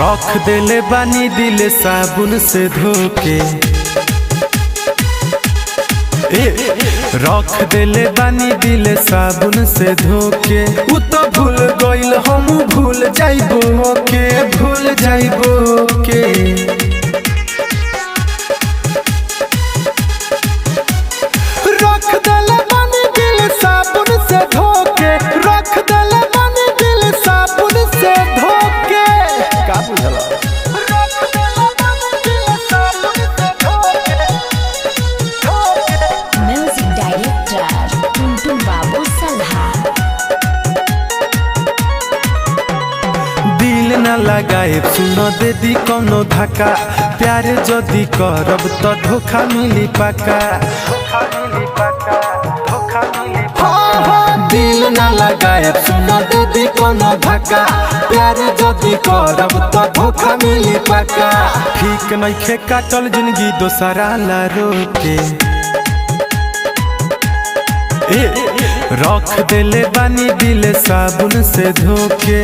रख देले बानी दिल साबुन से धोके, रख देले बानी दिल साबुन से धोके। उ तो भूल गइल हम भूल जाइबो के, भूल जाइबो के। रख देले बानी दिल साबुन से धोके, रख देले बानी दिल साबुन से धोके। का बुझला? दिल न लगाए सुन दे दी कौनो धक्का, प्यार जदी करब तो धोखा मिली पक्का। दिल न लगाए सुन दे दी कौनो धक्का, प्यार जदी करब तो धोखा मिली पक्का। ठीक नइखे काटल जिंदगी दोसरा ला रोके, रख देले बानी दिल साबुन से धोके।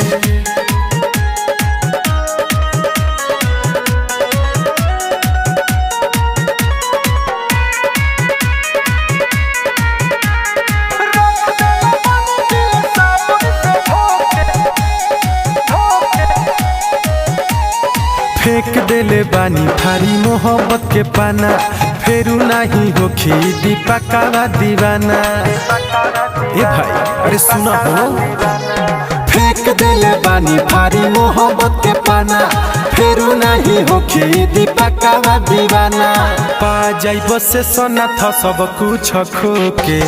फेंक देले बानी थारी मोहब्बत के पाना, फेरू नहीं होखी दीपका दीवाना। ए भाई अरे सुना हो, फेंक देले बानी थारी मोहब्बत के पाना, फेरू नहीं होखी दीपका दीवाना। पा जाइब से सोना था सब कुछ खोके,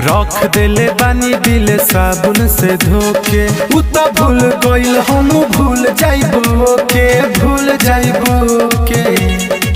रख देले बानी दिल साबुन से धोके। उ तो भूल गइल हम भूल जाइबो के, भूल जाइबो के।